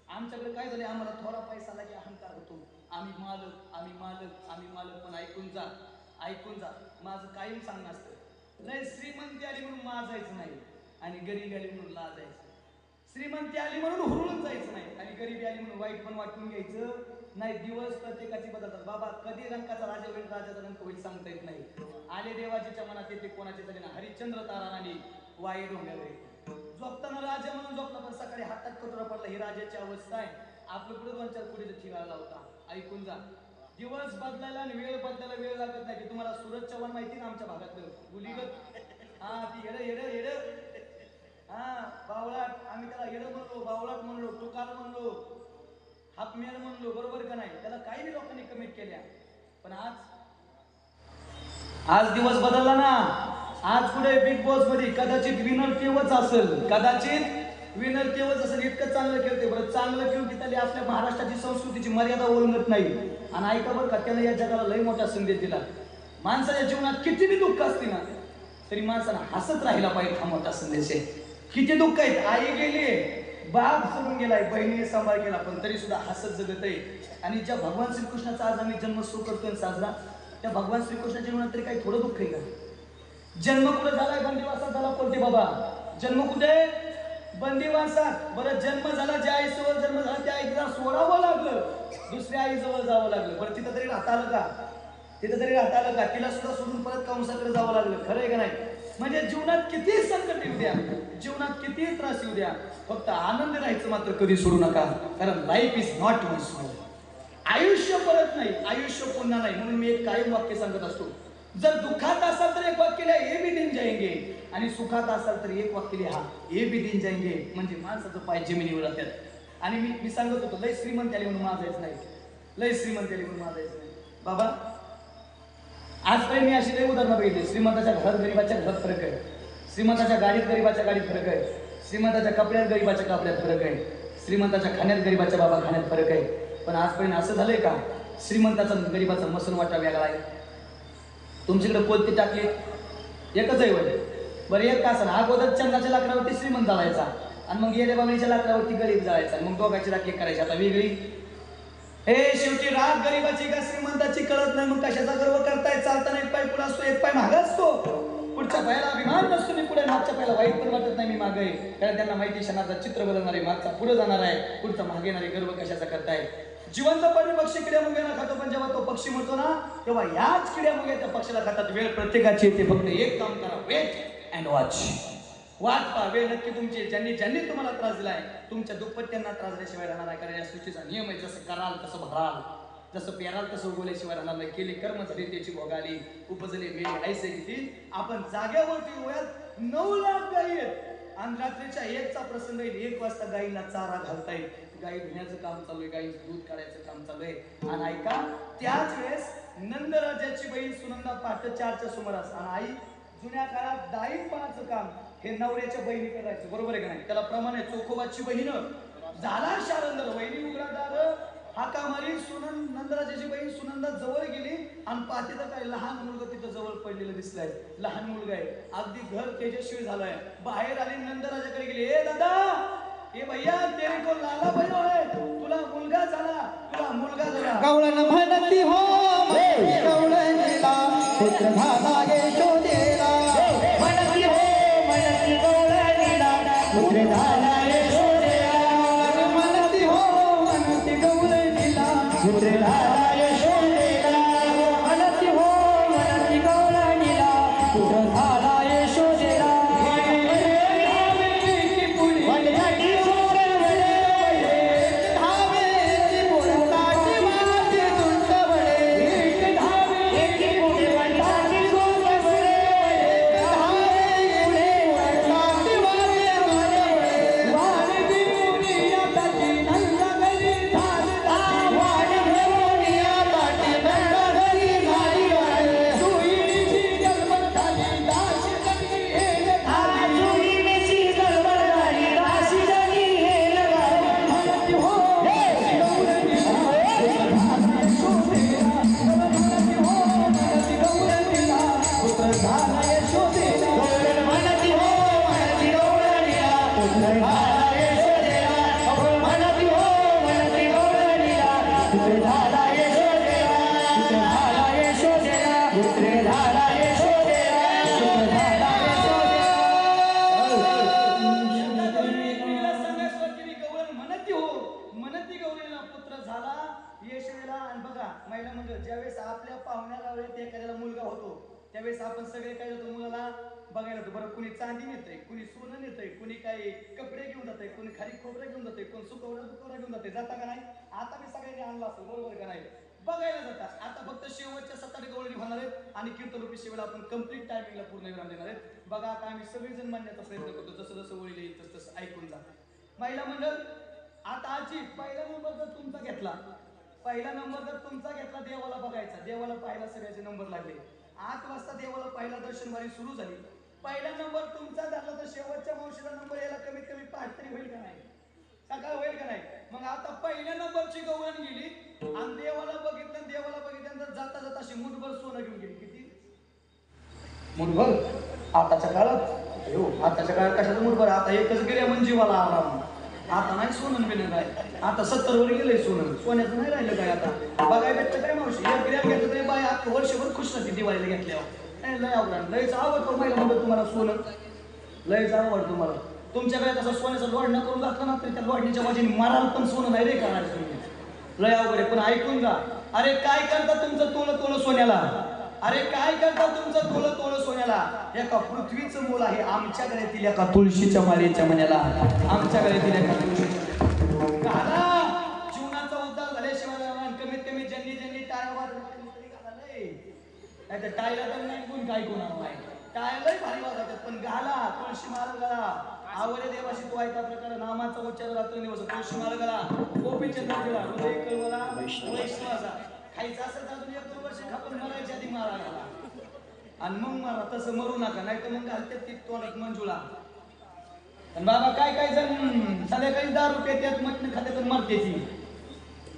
आमच्याकडे काय झाले, आम्हाला थोडा पैसा आला की अहंकार होतो. आम्ही मालक, आम्ही मालक, आम्ही मालक. पण ऐकून जा, ऐकून जा, माझं कायम सांगणं असतं, लय श्रीमंती आली म्हणून माजायचं नाही आणि गरिबी आली म्हणून लाजायचं. श्रीमंती आली म्हणून हुरळून जायचं नाही आणि गरिबी आली म्हणून वाईट पण वाटून घ्यायचं नाही. दिवस प्रत्येकाची बदलतात बाबा. कधी रंकाचा राजा होईल, राजाचा रंक होईल सांगता येत नाही. आले देवाजीच्या मनात येते, कोणाचे तरी ना. हरिश्चंद्र तारा राणी वाई डोंगरे झोपताना राजा म्हणून झोपला, पण सकाळी हातात कचरा पडला. ही राजाची अवस्था आहे. आपलं पुढे 2-4 कोटीचा ठिकाणा होता. ऐकून जा, दिवस बदलायला आणि वेळ बदलायला वेळ लागत नाही. की तुम्हाला सूरज चव्हाण माहिती ना आमच्या भागातलं गुलीगत, हा ती येड येड येड, हा बावळाट, आम्ही त्याला येड म्हणलो, बावळाट म्हणलो, तुकार म्हणलो, हापमेड म्हणलो, बरोबर का नाही? त्याला काही बी लोकांनी कमेंट केल्या. पण आज दिवस बदलला ना. आज पुढे बिग बॉस मध्ये कदाचित विनर तेवच असेल, कदाचित विनर तेवच असेल. इतकं चांगलं खेळते. बरं चांगलं खेळून की त्याला आपल्या महाराष्ट्राची संस्कृतीची मर्यादा ओळंगत नाही. आणि ऐका बरं का, त्यानं या जगाला लय मोठा संदेश दिला. माणसाच्या जीवनात किती बी दुःख असते ना, तरी माणसानं हसत राहिला पाहिजे, हा मोठा संदेश आहे. किती दुःख आहेत, आई गेली, बाप सोडून गेलाय, बहिणीने सांभाळ केला, पण तरी सुद्धा हसत जगत आहे. आणि ज्या भगवान श्रीकृष्णाचा आज आम्ही जन्मोत्सव करतोय साजरा, त्या भगवान श्रीकृष्णाच्या जीवनात तरी काही थोडं दुःख आहे का? जन्म कुठे झालाय? बंदिवासात झाला. कोणते बाबा? जन्म कुठे? बंदिवासात. बरं जन्म झाला, ज्या आईजवळ जन्म झाला त्या आईला सोडावं लागलं, दुसऱ्या आईजवळ जावं लागलं. बरं तिथं तरी राहता आलं का? तिथं तरी राहता आलं का? तिला सुद्धा सोडून परत कंसाकडे जावं लागलं. खरं आहे का नाही? म्हणजे जीवनात किती संकट येऊ द्या, जीवनात किती त्रास येऊ द्या, फक्त आनंद राहायचं मात्र कधी सोडू नका. कारण life is not once more. आयुष्य परत नाही, आयुष्य पुन्हा नाही. म्हणून मी एक कायम वाक्य सांगत असतो, जर दुःखात असाल तर एक वाक्य लिहा, ए भी दिन जाएंगे. आणि सुखात असाल तर एक वाक्य लिहा, ए भी दिन जाएंगे. म्हणजे माणसाचं पाय जमिनीवर राहतात. आणि मी सांगत होतो, लय श्रीमंत आली म्हणून माजायचं नाही, लय श्रीमंत आली म्हणून माजायचं नाही. बाबा आजपर्यंत मी अशी लय उदाहरणं बघितली. श्रीमंताच्या घरात गरीबाच्या घरात फरक आहे, श्रीमंताच्या गाडीत गरीबाच्या गाडीत फरक आहे, श्रीमंताच्या कपड्यात गरीबाच्या कपड्यात फरक आहे, श्रीमंताच्या खाण्यात गरीबाच्या बाबा खाण्यात फरक आहे. पण आजपर्यंत असं झालंय का, श्रीमंताचा गरीबाचा मसून वाटा वेगळा आहे? तुमच्याकडे कोणती टाकली एकच आहे वय? बरं एक का असं, अगोदर चंदाच्या लाकडावरती श्रीमंत जाळायचा आणि मग येड्या बाबळीच्या लाकडावरती गरीब जाळायचा, मग दोघांची राखी करायची. आता वेगळी. हे शेवटी राग गरीबाची का श्रीमंताची कळत नाही. मग कशाचा गर्व करताय? चालताना एक पाय पुढे असतो, एक पाय मागे असतो. पुढच्या पायाला अभिमान नसतो मी पुढे, मागच्या पायाला वाईट पण वाटत नाही मी मागे. कारण त्यांना माहिती क्षणाचा चित्र बदलणार आहे, मागचा पुढे जाणार आहे, पुढचा मागे येणार आहे. गर्व कशाचा करताय? जिवंतपणे पक्षी किड्या मुंग्यांना खातो, पण जेव्हा तो पक्षी मरतो ना, तेव्हा याच किड्या मुंग्या त्या पक्षाला खातात. वेळ प्रत्येकाची येते, फक्त एक काम करा, वेट अँड वॉच. वाट पहा, वेळ नक्की तुमची. ज्यांनी ज्यांनी तुम्हाला त्रास दिलाय, तुमच्या दुप्पट्यांना त्रास दिल्याशिवाय राहणार आहे. कारण या सूचीचा नियम आहे, जसं कराल तसं भराल, जसं पेराल तसं उगवल्याशिवाय राहणार नाही. केली कर्म झाली त्याची भोगाली, उपजले वेळ ऐसे किती. आपण जाग्यावरती वयात 9 लाख गायी आहेत आणि रात्रीच्या 1चा प्रसंग येईल, 1 वाजता गायीला चारा घालता येईल, गायी धुण्याचं काम चालू आहे, गायीचं दूध काढायचं काम चालू आहे. आणि ऐका, त्याच वेळेस नंदराजाची बहीण सुनंदा पहाटे 4च्या सुमारास, आणि आई जुन्या काळात दाईपणाचं काम हे नवऱ्याच्या बहिणी करायचं, बरोबर आहे का नाही? त्याला प्रमाणे चोखोबाची बहीण झाला शारंदर, वहिनी उघडादार हाका मारी. नंदराजाची बहीण सुनंदा जवळ गेली आणि पाहते तर काय लहान मुलगा तिथं जवळ पडलेलं दिसलाय. लहान मुलगा आहे, अगदी घर तेजस्वी झालाय. बाहेर आली, नंदराजाकडे गेली, ए दादा, ए भैया, तेरे को लाला भयो है, तुला मुलगा झाला, तुला मुलगा झाला. गवळण म्हणती हो गवळणीला पुत्र झाला यशोदेला. म्हणती हो म्हणती गवळणीला पुत्र झाला यशोदेला. म्हणती हो म्हणती गवळणीला पुत्र झाला यशोदेला. म्हणती हो म्हणती गवळणीला पुत्र झाला यशोदेला. महिला मंडळ ज्यावेळेस आपल्या पाहुण्याला एखाद्याला मुलगा होतो, त्यावेळेस आपण सगळे काय जातो मुलाला बघायला होतो. बरं, कुणी चांदी नेतंय, कुणी सोनं नेतंय, कुणी काही कपडे घेऊन जातंय, कुणी खाली खोबरं घेऊन जातंय, कोण सुकवडा घेऊन जाते. जाता का नाही? आता मी सगळ्यांनी आणला असेल, बरोबर का नाही? बघायला जातात. आता फक्त शेवटच्या 7-8 गवळणी होणार आहेत आणि कीर्तनरूपी सेवेला आपण कंप्लीट टायमिंगला पूर्ण विराम देणार आहेत. बघा आता आम्ही सगळेजण मांडण्याचा प्रयत्न करतो, जसं जसं वळील येईल तसं तसं ऐकून जा. महिला मंडळ, आता आजी पहिला नंबर जर तुमचा घेतला, पहिला नंबर जर तुमचा घेतला, देवाला बघायचा, देवाला पाहायला सगळ्याचे नंबर लागले. 8 वाजता देवाला पहिला दर्शनवारी सुरू झाली. पहिला नंबर तुमचा झाला तर शेवटच्या मावशीला नंबर यायला कमीत कमी 5 तरी होईल का नाही? सकाळ होईल का नाही? मग आता पहिल्या नंबरची गवळण गेली आणि देवाला बघितल्यानंतर जाता जाता अशी मुठभर सोनं घेऊन गेली. किती? मुठभर? आताच्या काळात आताच्या काळात कशाचं मुठभर? आता एकच गिर्या म्हणजे जीवाला आराम. आता नाही सोनं बिनं काय, आता 70 वर गेलंय सोनं, सोन्याचं नाही राहिलं काय. आता बघाय भेटतं काय मावशी? एक गिर्या घेतलं तरी बाय आता वर्षभर खुश राहते दिवाळीला घेतल्यावर. लय अवघड, लयच आवडतो महिला म्हणतो तुम्हाला सोनं, लयच आवड तुम्हाला. तुमच्याकडे तसं सोन्याचं लोढणं करून घातलं ना तरी त्या लोढणीच्या बाजूने मारायला पण सोनं नाही रे करणार तुम्ही. लय अवघड आहे. पण ऐकून जा, अरे काय करता तुमचं तोळ सोन्याला? अरे काय करता तुमचं तोळ सोन्याला? एका पृथ्वीचं मूल आहे आमच्या गळ्यातील एका तुळशीच्या माळेच्या मण्याला, आमच्या गळ्यातील एका तुळशीच्या घाला. जीवनाचा उद्धार झाल्याशिवाय कमीत कमी ज्यांनी टाळ्या वाजवल्या तरी घाला. नाही तर टाळ्या तर नाही कोण काय कोणाला नाही, टाळ्या लय भारी वाजवतात पण घाला. तुळशी माळ घाला. आवडे देवाशी तो ऐका प्रकार नामाचा उच्चार रात्रंदिवस. तुळशी माळ घाला. गोपीचंद घाला. हृदय कळवला वैष्णवाचा. खायचं असेल तर अजून 1-2 वर्ष खापून मरायच्या आधी मारा घाला आणि मग मारा. तसं मरू नका, नाही तर मग घालते ती तोंडात मंजुळा. आणि बाबा काय जण संध्याकाळी 10 रुपये त्यात मटण खाते तर मरते ती.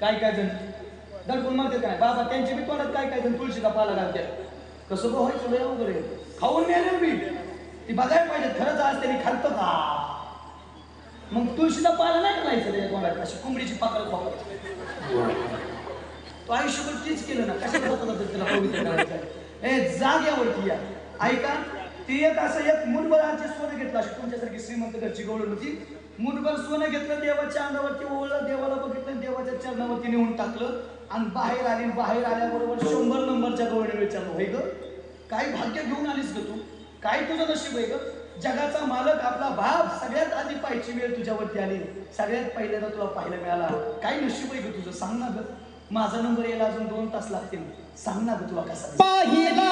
काय जण दडपून मरते काय बाबा, त्यांची बी तोंडात काय जण तुळशीचा पाला घालतात. कसं व्हायचं लय वगैरे खाऊन मिळालं मी ती बघायला पाहिजे खरंच आज त्यांनी खालतं का. मग तुळशीचा पाला नाही घालायचं त्याच्या तोंडात, अशी कोंबडीची पाकळ खाऊ. तो आयुष्यभर तीच केलं ना, कशाला त्याला पवित्र करायचं. जाग्यावरती या ऐका. ती एक असं एक मुठभराचे सोनं घेतलं, अशी तुमच्यासारखी श्रीमंत घरची गवळण होती. मुठभर सोनं घेतलं, देवाच्या अंगावरती ओळलं, देवाला बघितलं, देवाच्या चरणावरती नेऊन टाकलं आणि बाहेर आली. बाहेर आल्याबरोबर 100 नंबरच्या गवळीने विचारलं, होय ग काय भाग्य घेऊन आलीस ग तू? काय तुझं नशीब आहे ग? जगाचा मालक आपला बाप सगळ्यात आधी पाहायची वेळ तुझ्यावरती आली, सगळ्यात पहिल्यांदा तुला पाहायला मिळाला. काय नशीब आहे ग तुझं? सांग ना ग. माझा नंबर यायला अजून 2 तास लागतील, सांग ना ग तुला कसा पाहिला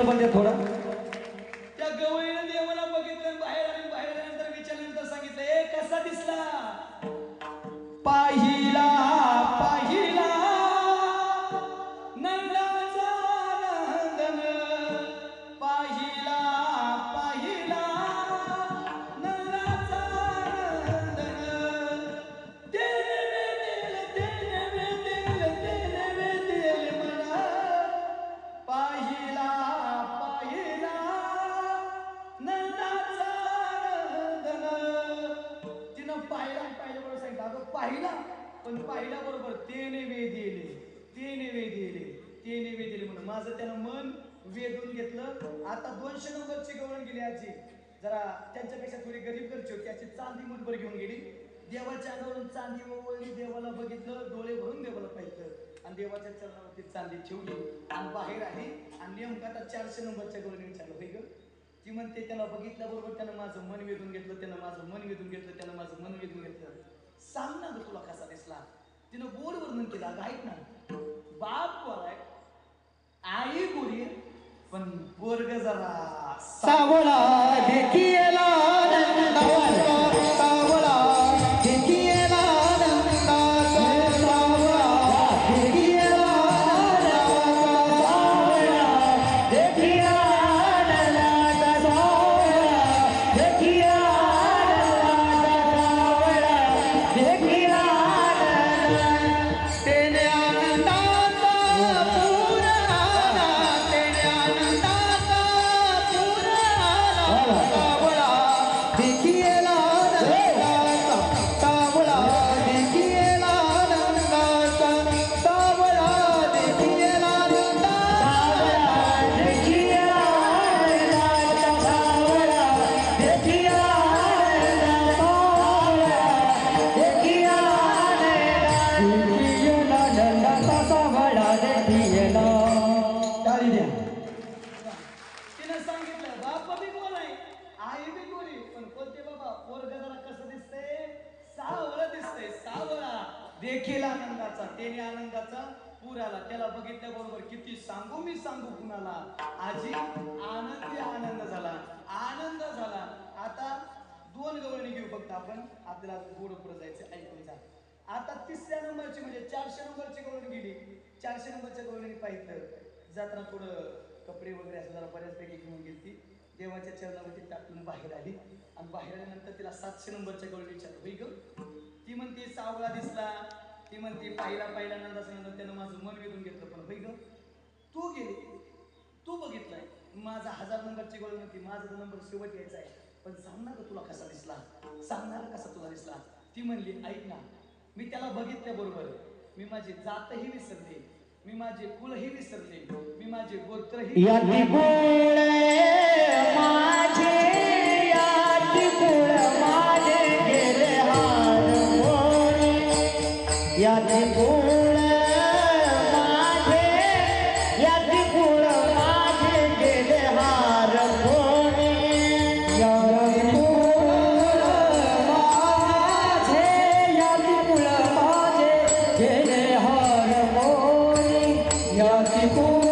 पाहिला थोडा. त्या गवळीनं देवाला बघितलं, बाहेर आल्यानंतर विचारल्यानंतर सांगितलं, ए कसा दिसला? पाहिला नंदाचा नंदन, पाहिला नंदाचा नंदन. तेल मला पाहिला नंदाचा नंदन. तिनं पाहिला बरोबर सांगितलं. अगं पाहिला, पण पाहिला बरोबर तेने वेध म्हणून माझं त्यानं मन वेधून घेतलं. आता 200 नंबरची गवळण गेली आजी, जरा त्यांच्यापेक्षा थोडी गरीब घरची होती, अशी चांदी मुठभर घेऊन गेली. देवाच्या अंगावरून चांदी ओवळली, देवाला बघितलं, डोळे भरून देवाला पाहिलं आणि देवाच्या चरणावरती चांदी ठेवली आणि बाहेर आली. आणि नेमकं आता 400 नंबरच्या गवळणी विचारलं, होय ग? ती म्हणते त्याला बघितल्याबरोबर त्यानं माझं मन वेधून घेतलं, त्यानं माझं मन वेधून घेतलं. सांग ना ग तुला कसा दिसला? तिनं गोड वर्णन केलं. अगं ऐक ना, बाप गोरा आई गोरी पण पोरग जरा सावळा देखिएला सावळा देखिएला सावळा देखिएला देखील आनंदाचा त्याने आनंदाचा पूर आला. त्याला बघितल्याबरोबर किती सांगू मी सांगू कुणाला, आजी आनंदी आनंद झाला, आनंद झाला. आता 2 गवळणी घेऊ फक्त आपण, आपल्याला गोड पुढे जायचं, ऐकून जा. आता 3ऱ्या नंबरची म्हणजे 400 नंबरची गवळणी गेली. 400 नंबरच्या गवळणी पाहिलं जाताना थोडं कपडे वगैरे असं जरा बऱ्याचपैकी घेऊन गेली ती. देवाच्या चरणावरती टाकून बाहेर आली आणि बाहेर आल्यानंतर तिला 700 नंबरच्या गवळणी विचारलं, होई ग? ती म्हणते सावळा दिसला. ती म्हणते पाहिला नंतर त्यानं माझं मन वेधून घेतलं. पण होई ग तू गेली, तू बघितलंय माझा 1000 नंबरची गवळणी म्हणते माझा नंबर शेवट यायचा आहे, पण सांग ना तुला कसा दिसला, सांगणार कसा तुला दिसला. ती म्हणली ऐक ना, मी त्याला बघितल्याबरोबर मी माझी जातही विसरले, मी माझे कुलही विसरले, मी माझे गोत्रही याती गुळ माझे, याती गुळ माझे गेले हार मोरे, याती गुळ माझे, याती गुळ माझे गेले हार मोरे, याती गुळ माझे, याती गुळ माझे गेले हार मोरे, याती गुळ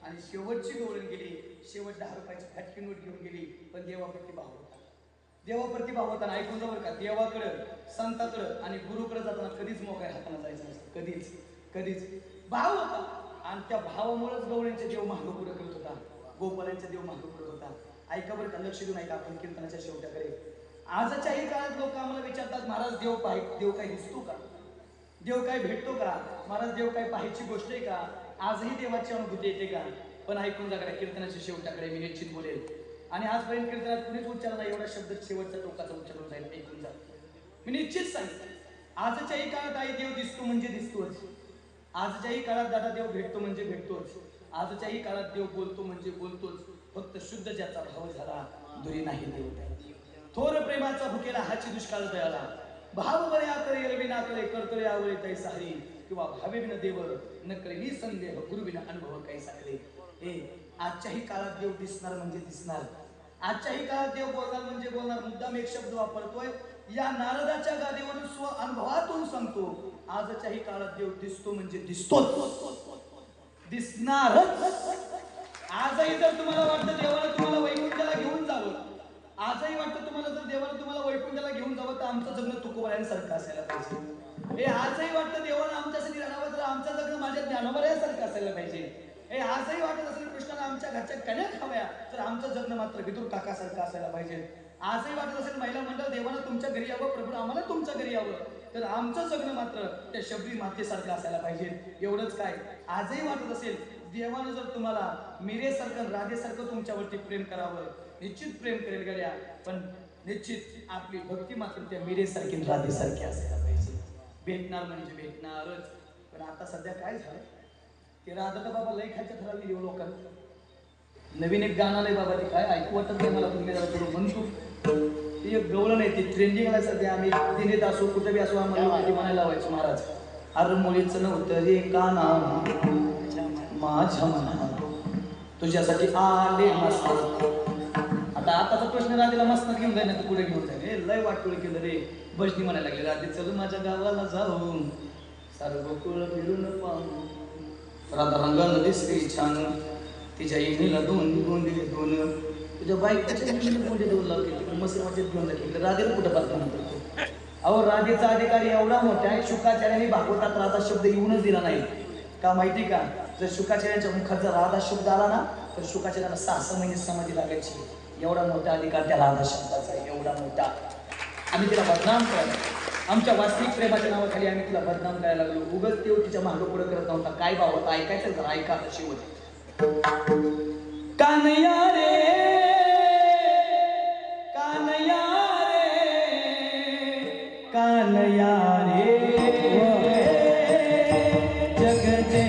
आणि शेवटची गवळण गेली. शेवट 10 रुपयाची फटकी नोट घेऊन गेली. पण देवाप्रती भाव होता, देवाप्रती भाव होता. ऐकून जा बरं का, देवाकडं संताकडं आणि गुरुकडे जाताना कधीच मोकळ्या हाताने जायचं नसतं, कधीच कधीच भाव होता. आणि त्या भावामुळेच गवळ्यांचे देव मार्ग पुढे करत होता, गोपालांचा देव मार्ग पुढे होता. ऐका बरं का, लक्ष देऊन ऐका आपण कीर्तनाच्या शेवटाकडे. आजच्याही काळात लोक आम्हाला विचारतात महाराज देव काय दिसतो का, देव काय भेटतो का महाराज, देव काय पाहायची गोष्ट आहे का, आजही देवाची अनुभूती येते का. पण ऐकून जा कीर्तनाच्या शेवटाकडे मी निश्चित बोलेल. आणि आजपर्यंत कीर्तनात कुणीच उच्चार नाही, एवढा शब्द शेवटचा टोकाचा उच्चार जाईल. ऐकून जा, मी निश्चित सांगतो. आजच्याही काळात आई देव दिसतो म्हणजे दिसतोच, आजच्याही काळात दादा देव भेटतो म्हणजे भेटतोच, आजच्याही काळात देव बोलतो म्हणजे बोलतोच. फक्त शुद्ध ज्याचा भाव झाला दुरी नाही देव. थोर प्रेमाचा भुकेला हाची दुष्काळ दयाला, भाव बऱ्या करे रवी ना करे करतोय आवळे तैसा हरी, किंवा भावे बिन देव न करे निसंदेह गुरु बिन अनुभव कैसा करे. हे आजच्याही काळात देव दिसणार म्हणजे दिसणार, आजच्याही काळात देव बोलणार म्हणजे बोलणार. मुद्दाम एक शब्द वापरतोय, या नारदाच्या गादीवरून स्व अनुभवातून सांगतो, आजच्याही काळात देव दिसतो म्हणजे दिसतोच, दिसणारच. आजही जर तुम्हाला वाटतं देवाला तुम्हाला वैकुंठाला घेऊन जावं, आजही वाटतं तुम्हाला जर देवाला तुम्हाला वैकुंठाला घेऊन जावं तर आमचं जगणं तुकोबाऱ्यांसारखं असायला पाहिजे. हे आजही वाटतं देवाला आमच्यासाठी राहावं तर आमचं जगणं माझ्या ज्ञानोबऱ्यासारखं असायला पाहिजे. हे आजही वाटत असेल कृष्णाला आमच्या घरच्या कन्या खाव्या तर आमचं जगणं मात्र विदुर काकासारखं असायला पाहिजे. आजही वाटत असेल महिला मंडळ देवाला तुमच्या घरी यावं, प्रभू आम्हाला तुमच्या घरी यावं तर आमचं जगणं मात्र त्या शबरी मातेसारखं असायला पाहिजे. एवढंच काय, आजही वाटत असेल देवानं जर तुम्हाला मीरेसारखं राधेसारखं तुमच्यावरती प्रेम करावं, निश्चित प्रेम करेल गड्या, पण निश्चित आपली भक्ती मात्र त्या मीरेसारखी राधेसारखी असायला पाहिजे. भेटणार म्हणजे भेटणारच. पण आता सध्या काय झालं, ते राधा बाबा लय खायच्या थराला गेली लोकांना. नवीन एक गाणं आलंय बाबा, ते काय ऐकू वाटत नाही मला, तुम्ही जरा थोडं म्हणतो. एक गवळण आहे ती ट्रेंडिंगला सध्या आम्ही दिनेत असो कुठे बी असो आम्हाला ती म्हणायला लावायचो महाराज. अरे मुलीचं नव्हतं रे काना माझ्या मना तुझ्यासाठी आले मस्त. आता आताचा प्रश्न राधेला मस्त घेऊन जाईल ना तू पुढे घेऊन जाईल. हे लय वाटोळ केलं रे. बसनी म्हणायला लागली राधे चल माझ्या गावाला जाऊ सर्व कुळ फिरून पाहू. राधा रंगानं दिसली छान तिच्या इनीला दोन दिले दोन. तुझ्या बाईकच्या मोठे दोन लावले तिकडे मसरामध्ये घेऊन जाते. राधेला कुठं पाहतो म्हणतो. अहो राधेचा अधिकारी एवढा मोठा आहे शुकाचार्याने भागवतात राधा शब्द येऊनच दिला नाही का माहिती का. जर शुकाचार्यांच्या मुखात जर राधा शब्द आला ना तर शुकाचार्यांना 6 महिने समाधी लागायची. एवढा मोठा अधिकार त्या राधा शब्दाचा आहे. एवढा मोठा. आम्ही तिला बदनाम करायला आमच्या वास्तविक प्रेमाच्या नावाखाली आम्ही तिला बदनाम करायला लागलो. उगाच तेव तिच्या मागं पुढं करत नव्हता. काय बाबा ऐकायचं तर ऐका शेवट. कानया रे कानया रे कानया रे जगदे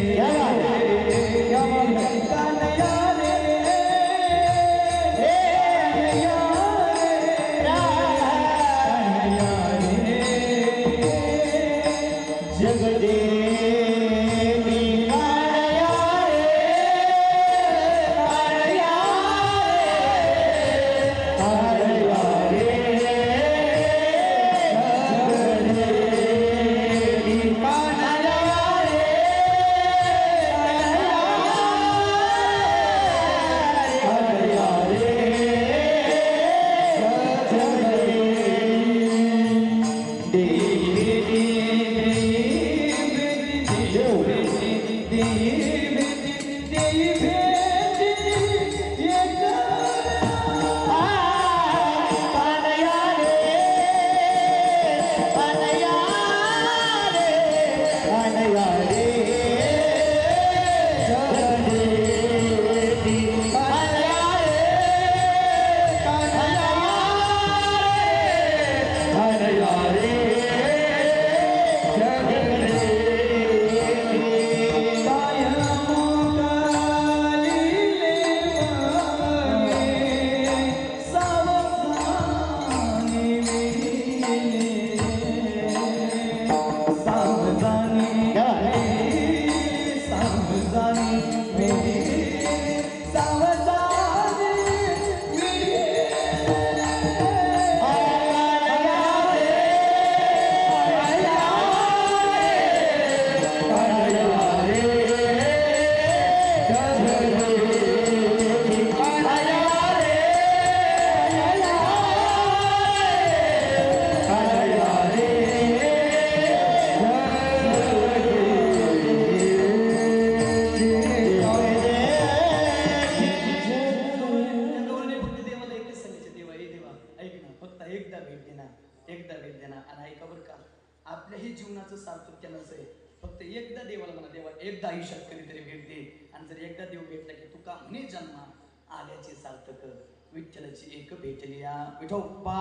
आपल्याही जीवनाचं सार्थक्य नसते. फक्त एकदा देवाला म्हणा देवा एकदा आयुष्यात कधीतरी भेट दे. आणि जर एकदा देव भेटला की तुका म्हणे जन्मा आल्याचे सार्थक. विठ्ठलाची एक भेटली या विठोबा